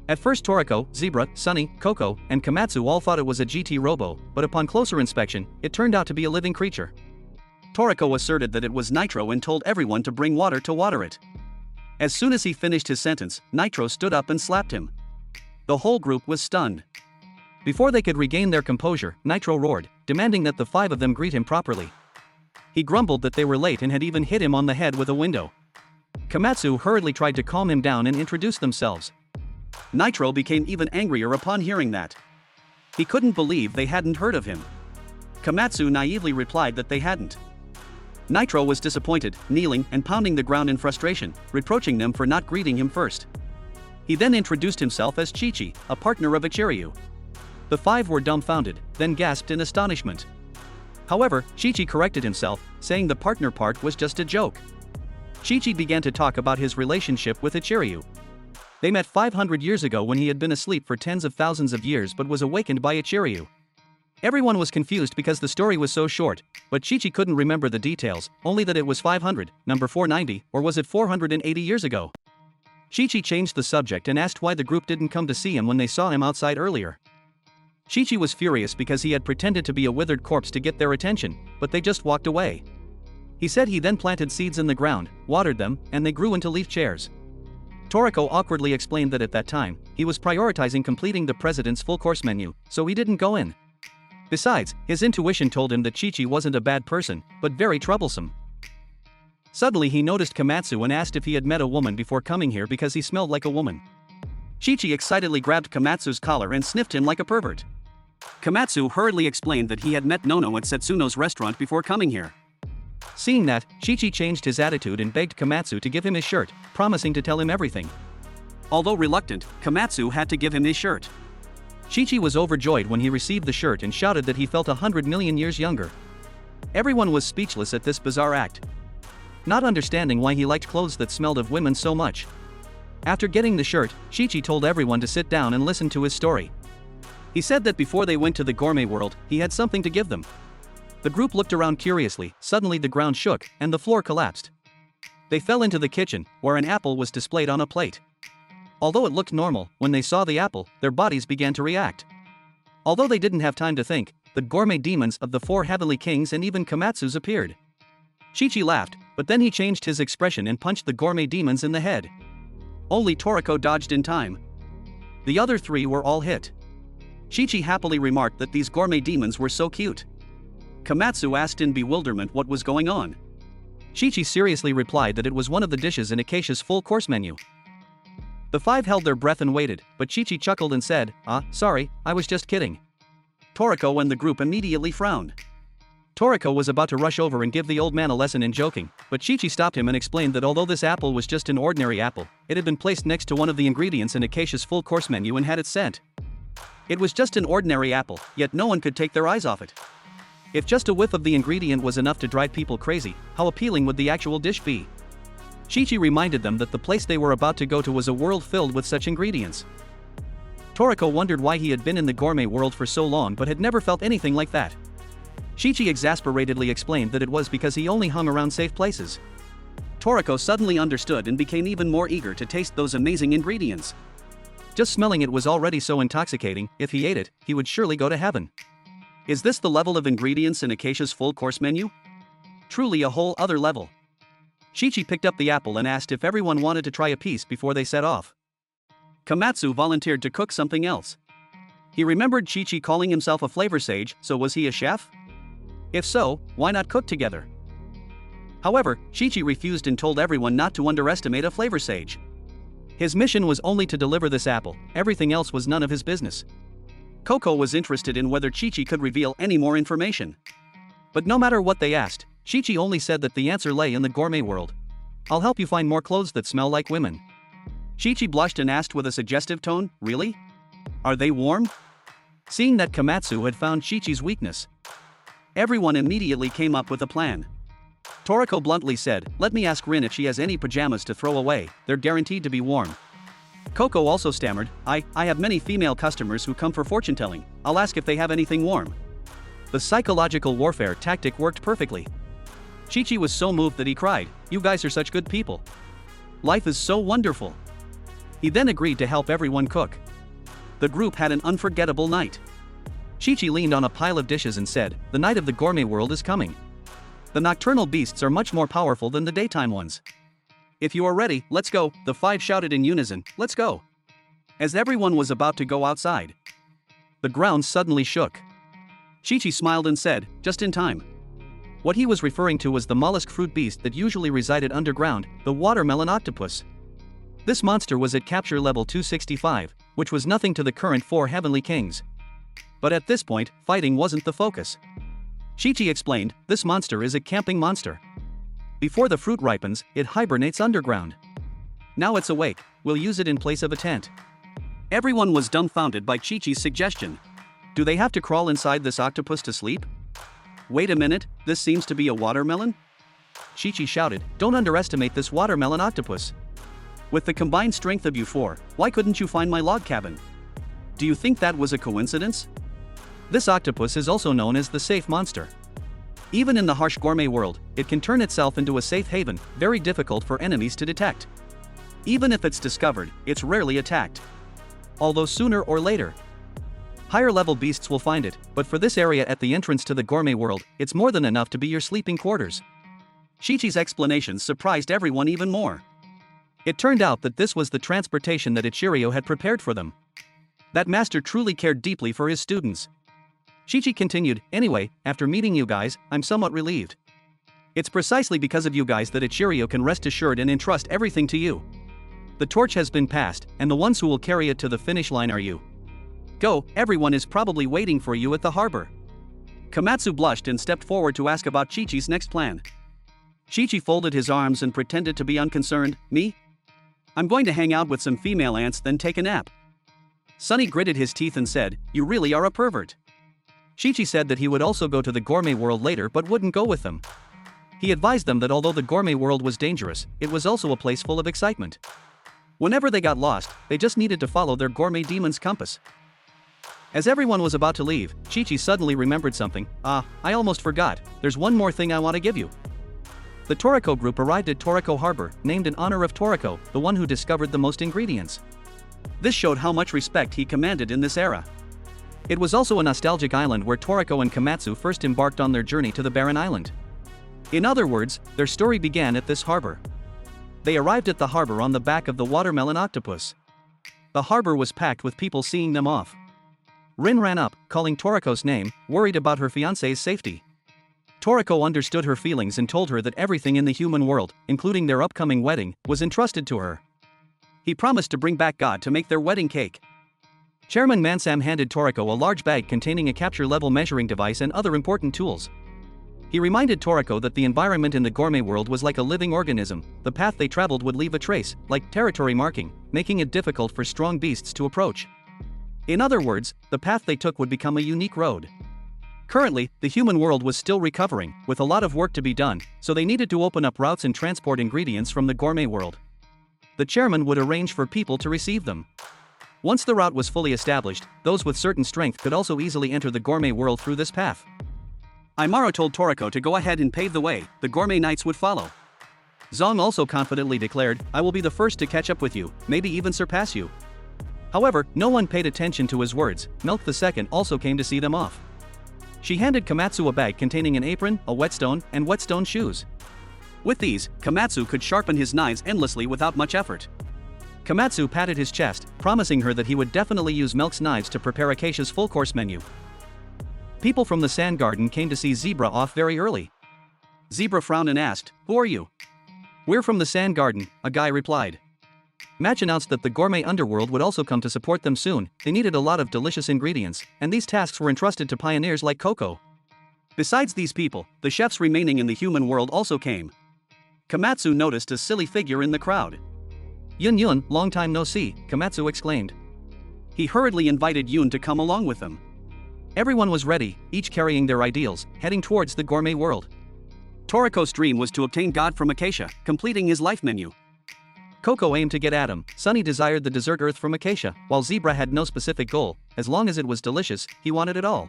At first Toriko, Zebra, Sunny, Coco, and Komatsu all thought it was a GT robo, but upon closer inspection, it turned out to be a living creature. Toriko asserted that it was Nitro and told everyone to bring water to water it. As soon as he finished his sentence, Nitro stood up and slapped him. The whole group was stunned. Before they could regain their composure, Nitro roared, demanding that the 5 of them greet him properly. He grumbled that they were late and had even hit him on the head with a window. Komatsu hurriedly tried to calm him down and introduce themselves. Nitro became even angrier upon hearing that. He couldn't believe they hadn't heard of him. Komatsu naively replied that they hadn't. Nitro was disappointed, kneeling and pounding the ground in frustration, reproaching them for not greeting him first. He then introduced himself as Chi-Chi, a partner of Ichiryu. The 5 were dumbfounded, then gasped in astonishment. However, Chi-Chi corrected himself, saying the partner part was just a joke. Chi-Chi began to talk about his relationship with Ichiryu. They met 500 years ago when he had been asleep for tens of thousands of years but was awakened by Ichiryu. Everyone was confused because the story was so short, but Chi-Chi couldn't remember the details, only that it was 500, number 490, or was it 480 years ago? Chi-Chi changed the subject and asked why the group didn't come to see him when they saw him outside earlier. Chi-Chi was furious because he had pretended to be a withered corpse to get their attention, but they just walked away. He said he then planted seeds in the ground, watered them, and they grew into leaf chairs. Toriko awkwardly explained that at that time, he was prioritizing completing the president's full-course menu, so he didn't go in. Besides, his intuition told him that Chi-Chi wasn't a bad person, but very troublesome. Suddenly he noticed Komatsu and asked if he had met a woman before coming here because he smelled like a woman. Chi-Chi excitedly grabbed Komatsu's collar and sniffed him like a pervert. Komatsu hurriedly explained that he had met Nono at Setsuno's restaurant before coming here. Seeing that, Chi-Chi changed his attitude and begged Komatsu to give him his shirt, promising to tell him everything. Although reluctant, Komatsu had to give him his shirt. Chi-Chi was overjoyed when he received the shirt and shouted that he felt 100 million years younger. Everyone was speechless at this bizarre act. Not understanding why he liked clothes that smelled of women so much. After getting the shirt, Chi-Chi told everyone to sit down and listen to his story. He said that before they went to the gourmet world, he had something to give them. The group looked around curiously, suddenly the ground shook, and the floor collapsed. They fell into the kitchen, where an apple was displayed on a plate. Although it looked normal, when they saw the apple, their bodies began to react. Although they didn't have time to think, the gourmet demons of the 4 heavenly kings and even Komatsu's appeared. Chi-Chi laughed, but then he changed his expression and punched the gourmet demons in the head. Only Toriko dodged in time. The other 3 were all hit. Chi-Chi happily remarked that these gourmet demons were so cute. Komatsu asked in bewilderment what was going on. Chi-Chi seriously replied that it was one of the dishes in Acacia's full-course menu. The 5 held their breath and waited, but Chi-Chi chuckled and said, sorry, I was just kidding. Toriko and the group immediately frowned. Toriko was about to rush over and give the old man a lesson in joking, but Chi-Chi stopped him and explained that although this apple was just an ordinary apple, it had been placed next to one of the ingredients in Acacia's full-course menu and had its scent. It was just an ordinary apple, yet no one could take their eyes off it. If just a whiff of the ingredient was enough to drive people crazy, how appealing would the actual dish be? Chi-Chi reminded them that the place they were about to go to was a world filled with such ingredients. Toriko wondered why he had been in the gourmet world for so long but had never felt anything like that. Chi-Chi exasperatedly explained that it was because he only hung around safe places. Toriko suddenly understood and became even more eager to taste those amazing ingredients. Just smelling it was already so intoxicating, if he ate it, he would surely go to heaven. Is this the level of ingredients in Acacia's full-course menu? Truly a whole other level. Chi-Chi picked up the apple and asked if everyone wanted to try a piece before they set off. Komatsu volunteered to cook something else. He remembered Chi-Chi calling himself a flavor sage, so was he a chef? If so, why not cook together? However, Chi-Chi refused and told everyone not to underestimate a flavor sage. His mission was only to deliver this apple, everything else was none of his business. Coco was interested in whether Chi-Chi could reveal any more information. But no matter what they asked, Chi-Chi only said that the answer lay in the gourmet world. I'll help you find more clothes that smell like women. Chi-Chi blushed and asked with a suggestive tone, really? Are they warm? Seeing that Komatsu had found Chi-Chi's weakness, everyone immediately came up with a plan. Toriko bluntly said, let me ask Rin if she has any pajamas to throw away, they're guaranteed to be warm. Coco also stammered, I have many female customers who come for fortune-telling, I'll ask if they have anything warm. The psychological warfare tactic worked perfectly. Chi-Chi was so moved that he cried, you guys are such good people. Life is so wonderful. He then agreed to help everyone cook. The group had an unforgettable night. Chi-Chi leaned on a pile of dishes and said, "The night of the gourmet world is coming. The nocturnal beasts are much more powerful than the daytime ones. If you are ready, let's go," the five shouted in unison, "Let's go." As everyone was about to go outside, the ground suddenly shook. Chi-Chi smiled and said, "Just in time." What he was referring to was the mollusk fruit beast that usually resided underground, the watermelon octopus. This monster was at capture level 265, which was nothing to the current 4 heavenly kings. But at this point, fighting wasn't the focus. Chi-Chi explained, "This monster is a camping monster. Before the fruit ripens, it hibernates underground. Now it's awake, we'll use it in place of a tent." Everyone was dumbfounded by Chi-Chi's suggestion. Do they have to crawl inside this octopus to sleep? Wait a minute, this seems to be a watermelon? Chi-Chi shouted, "Don't underestimate this watermelon octopus. With the combined strength of you 4, why couldn't you find my log cabin? Do you think that was a coincidence?" This octopus is also known as the safe monster. Even in the harsh gourmet world, it can turn itself into a safe haven, very difficult for enemies to detect. Even if it's discovered, it's rarely attacked. Although sooner or later, higher level beasts will find it, but for this area at the entrance to the gourmet world, it's more than enough to be your sleeping quarters. Chi-Chi's explanations surprised everyone even more. It turned out that this was the transportation that Ichirio had prepared for them. That master truly cared deeply for his students. Chi-Chi continued, "Anyway, after meeting you guys, I'm somewhat relieved. It's precisely because of you guys that Ichirio can rest assured and entrust everything to you. The torch has been passed, and the ones who will carry it to the finish line are you. Go, everyone is probably waiting for you at the harbor." Komatsu blushed and stepped forward to ask about Chi-Chi's next plan. Chi-Chi folded his arms and pretended to be unconcerned. "Me? I'm going to hang out with some female ants then take a nap." Sunny gritted his teeth and said, "You really are a pervert." Chi-Chi said that he would also go to the gourmet world later but wouldn't go with them. He advised them that although the gourmet world was dangerous, it was also a place full of excitement. Whenever they got lost, they just needed to follow their gourmet demon's compass. As everyone was about to leave, Chi-Chi suddenly remembered something. "I almost forgot, there's one more thing I want to give you." The Toriko group arrived at Toriko Harbor, named in honor of Toriko, the one who discovered the most ingredients. This showed how much respect he commanded in this era. It was also a nostalgic island where Toriko and Komatsu first embarked on their journey to the barren island. In other words, their story began at this harbor. They arrived at the harbor on the back of the watermelon octopus. The harbor was packed with people seeing them off. Rin ran up, calling Toriko's name, worried about her fiancé's safety. Toriko understood her feelings and told her that everything in the human world, including their upcoming wedding, was entrusted to her. He promised to bring back God to make their wedding cake. Chairman Mansam handed Toriko a large bag containing a capture-level measuring device and other important tools. He reminded Toriko that the environment in the gourmet world was like a living organism. The path they traveled would leave a trace, like territory marking, making it difficult for strong beasts to approach. In other words, the path they took would become a unique road. Currently, the human world was still recovering, with a lot of work to be done, so they needed to open up routes and transport ingredients from the gourmet world. The chairman would arrange for people to receive them. Once the route was fully established, those with certain strength could also easily enter the gourmet world through this path. Imaro told Toriko to go ahead and pave the way, the gourmet knights would follow. Zong also confidently declared, "I will be the first to catch up with you, maybe even surpass you." However, no one paid attention to his words. Milk II also came to see them off. She handed Komatsu a bag containing an apron, a whetstone, and whetstone shoes. With these, Komatsu could sharpen his knives endlessly without much effort. Komatsu patted his chest, promising her that he would definitely use Milk's knives to prepare Acacia's full-course menu. People from the sand garden came to see Zebra off very early. Zebra frowned and asked, "Who are you?" "We're from the sand garden," a guy replied. Match announced that the gourmet underworld would also come to support them soon. They needed a lot of delicious ingredients, and these tasks were entrusted to pioneers like Coco. Besides these people, the chefs remaining in the human world also came. Komatsu noticed a silly figure in the crowd. "Yun Yun, long time no see," Komatsu exclaimed. He hurriedly invited Yun to come along with them. Everyone was ready, each carrying their ideals, heading towards the gourmet world. Toriko's dream was to obtain God from Acacia, completing his life menu. Coco aimed to get Adam, Sunny desired the dessert earth from Acacia, while Zebra had no specific goal. As long as it was delicious, he wanted it all.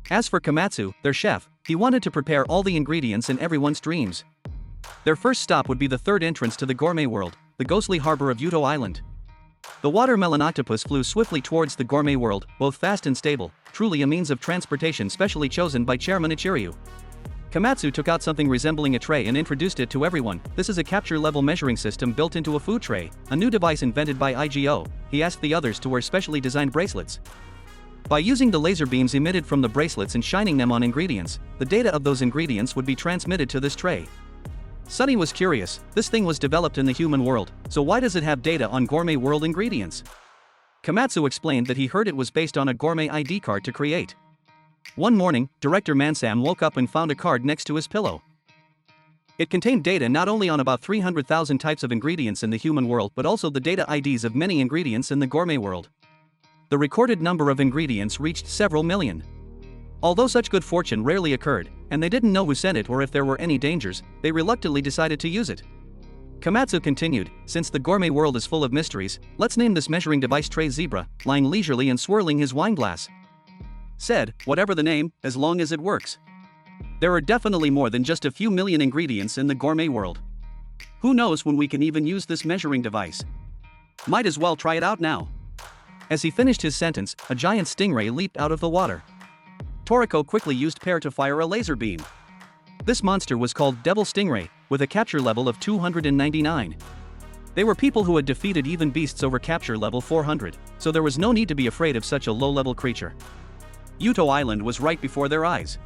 As for Komatsu, their chef, he wanted to prepare all the ingredients in everyone's dreams. Their first stop would be the third entrance to the gourmet world, the ghostly harbor of Udo Island. The watermelon octopus flew swiftly towards the gourmet world, both fast and stable, truly a means of transportation specially chosen by Chairman Ichiryu. Komatsu took out something resembling a tray and introduced it to everyone. This is a capture-level measuring system built into a food tray, a new device invented by IGO. He asked the others to wear specially designed bracelets. By using the laser beams emitted from the bracelets and shining them on ingredients, the data of those ingredients would be transmitted to this tray. Sunny was curious. This thing was developed in the human world, so why does it have data on gourmet world ingredients? Komatsu explained that he heard it was based on a gourmet ID card to create. One morning, Director Mansam woke up and found a card next to his pillow. It contained data not only on about 300,000 types of ingredients in the human world but also the data IDs of many ingredients in the gourmet world. The recorded number of ingredients reached several million. Although such good fortune rarely occurred, and they didn't know who sent it or if there were any dangers, they reluctantly decided to use it. Komatsu continued, since the gourmet world is full of mysteries, let's name this measuring device Tray Zebra, lying leisurely and swirling his wine glass. Said, whatever the name, as long as it works. There are definitely more than just a few million ingredients in the gourmet world. Who knows when we can even use this measuring device? Might as well try it out now. As he finished his sentence, a giant stingray leaped out of the water. Toriko quickly used Pear to fire a laser beam. This monster was called Devil Stingray, with a capture level of 299. They were people who had defeated even beasts over capture level 400, so there was no need to be afraid of such a low-level creature. Udo Island was right before their eyes.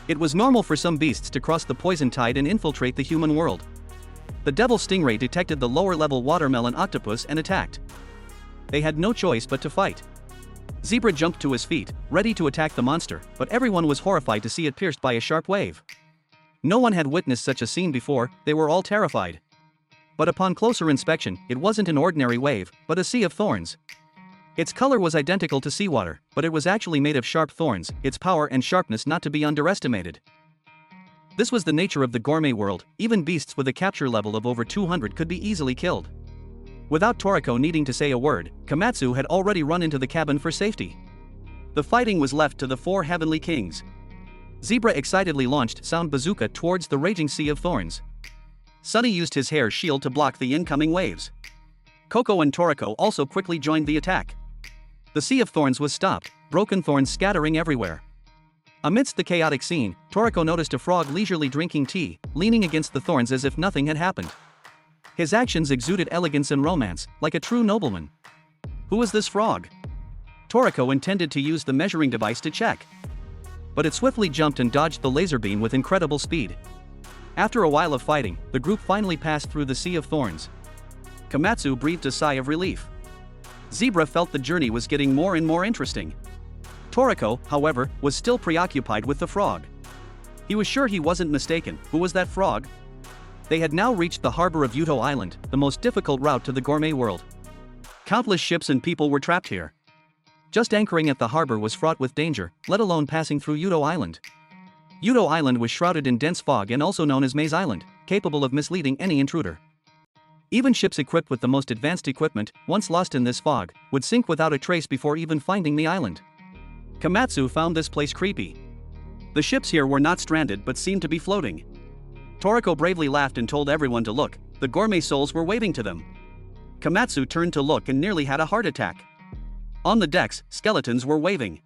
It was normal for some beasts to cross the poison tide and infiltrate the human world. The devil stingray detected the lower-level watermelon octopus and attacked. They had no choice but to fight. Zebra jumped to his feet, ready to attack the monster, but everyone was horrified to see it pierced by a sharp wave. No one had witnessed such a scene before, they were all terrified. But upon closer inspection, it wasn't an ordinary wave, but a sea of thorns. Its color was identical to seawater, but it was actually made of sharp thorns, its power and sharpness not to be underestimated. This was the nature of the gourmet world, even beasts with a capture level of over 200 could be easily killed. Without Toriko needing to say a word, Komatsu had already run into the cabin for safety. The fighting was left to the four heavenly kings. Zebra excitedly launched Sound Bazooka towards the raging sea of thorns. Sunny used his hair shield to block the incoming waves. Coco and Toriko also quickly joined the attack. The sea of thorns was stopped, broken thorns scattering everywhere. Amidst the chaotic scene, Toriko noticed a frog leisurely drinking tea, leaning against the thorns as if nothing had happened. His actions exuded elegance and romance, like a true nobleman. Who was this frog? Toriko intended to use the measuring device to check. But it swiftly jumped and dodged the laser beam with incredible speed. After a while of fighting, the group finally passed through the sea of thorns. Komatsu breathed a sigh of relief. Zebra felt the journey was getting more and more interesting. Toriko, however, was still preoccupied with the frog. He was sure he wasn't mistaken. Who was that frog? They had now reached the harbor of Udo Island, the most difficult route to the gourmet world. Countless ships and people were trapped here. Just anchoring at the harbor was fraught with danger, let alone passing through Udo Island. Udo Island was shrouded in dense fog and also known as Maze Island, capable of misleading any intruder. Even ships equipped with the most advanced equipment, once lost in this fog, would sink without a trace before even finding the island. Komatsu found this place creepy. The ships here were not stranded but seemed to be floating. Toriko bravely laughed and told everyone to look. The gourmet souls were waving to them. Komatsu turned to look and nearly had a heart attack. On the decks, skeletons were waving.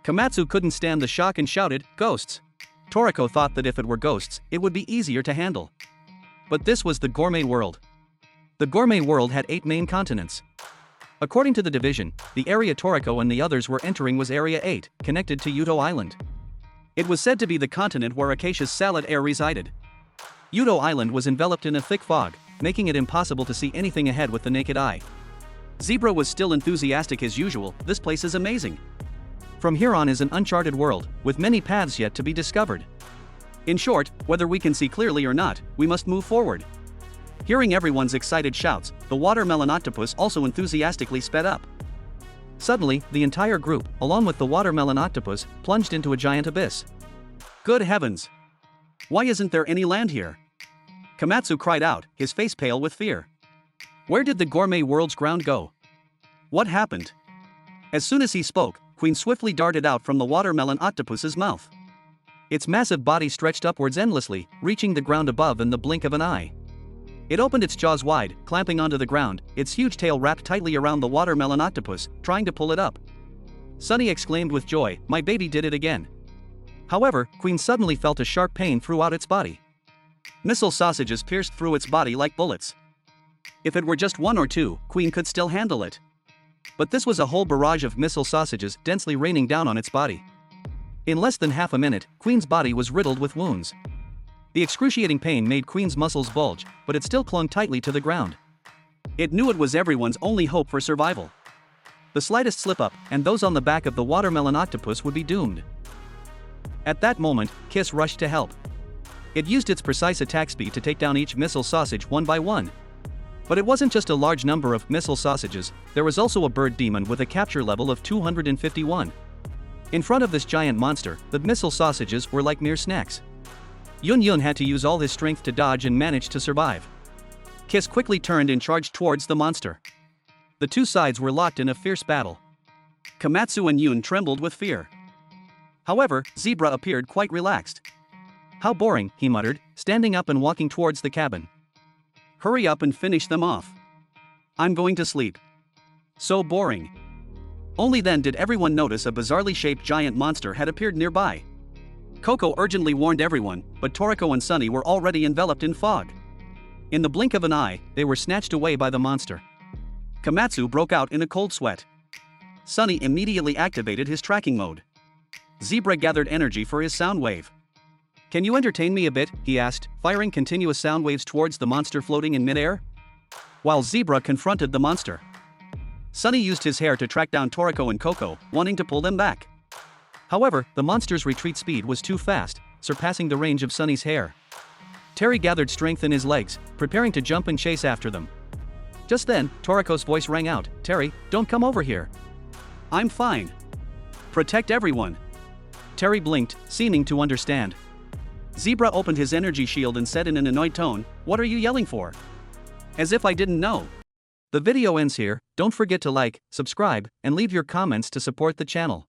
Komatsu couldn't stand the shock and shouted, "Ghosts!" Toriko thought that if it were ghosts, it would be easier to handle. But this was the gourmet world. The gourmet world had 8 main continents. According to the division, the area Toriko and the others were entering was Area 8, connected to Udo Island. It was said to be the continent where Acacia's salad heir resided. Udo Island was enveloped in a thick fog, making it impossible to see anything ahead with the naked eye. Zebra was still enthusiastic as usual. This place is amazing. From here on is an uncharted world, with many paths yet to be discovered. In short, whether we can see clearly or not, we must move forward. Hearing everyone's excited shouts, the watermelon octopus also enthusiastically sped up. Suddenly, the entire group, along with the watermelon octopus, plunged into a giant abyss. Good heavens! Why isn't there any land here? Komatsu cried out, his face pale with fear. Where did the gourmet world's ground go? What happened? As soon as he spoke, Queen swiftly darted out from the watermelon octopus's mouth. Its massive body stretched upwards endlessly, reaching the ground above in the blink of an eye. It opened its jaws wide, clamping onto the ground, its huge tail wrapped tightly around the watermelon octopus, trying to pull it up. Sunny exclaimed with joy, "My baby did it again." However, Queen suddenly felt a sharp pain throughout its body. Missile sausages pierced through its body like bullets. If it were just one or two, Queen could still handle it. But this was a whole barrage of missile sausages densely raining down on its body. In less than half a minute, Queen's body was riddled with wounds. The excruciating pain made Queen's muscles bulge, but it still clung tightly to the ground. It knew it was everyone's only hope for survival. The slightest slip-up, and those on the back of the watermelon octopus would be doomed. At that moment, Kiss rushed to help. It used its precise attack speed to take down each missile sausage one by one. But it wasn't just a large number of missile sausages, there was also a bird demon with a capture level of 251. In front of this giant monster, the missile sausages were like mere snacks. Yun Yun had to use all his strength to dodge and manage to survive. Kiss quickly turned and charged towards the monster. The two sides were locked in a fierce battle. Komatsu and Yun trembled with fear. However, Zebra appeared quite relaxed. "How boring," he muttered, standing up and walking towards the cabin. "Hurry up and finish them off. I'm going to sleep." So boring. Only then did everyone notice a bizarrely shaped giant monster had appeared nearby. Coco urgently warned everyone, but Toriko and Sunny were already enveloped in fog. In the blink of an eye, they were snatched away by the monster. Komatsu broke out in a cold sweat. Sunny immediately activated his tracking mode. Zebra gathered energy for his sound wave. "Can you entertain me a bit?" he asked, firing continuous sound waves towards the monster floating in midair. While Zebra confronted the monster, Sunny used his hair to track down Toriko and Coco, wanting to pull them back. However, the monster's retreat speed was too fast, surpassing the range of Sunny's hair. Terry gathered strength in his legs, preparing to jump and chase after them. Just then, Toriko's voice rang out, "Terry, don't come over here." "I'm fine. Protect everyone." Terry blinked, seeming to understand. Zebra opened his energy shield and said in an annoyed tone, "What are you yelling for? As if I didn't know." The video ends here. Don't forget to like, subscribe, and leave your comments to support the channel.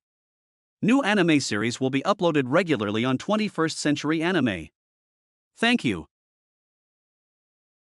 New anime series will be uploaded regularly on 21st Century Anime. Thank you.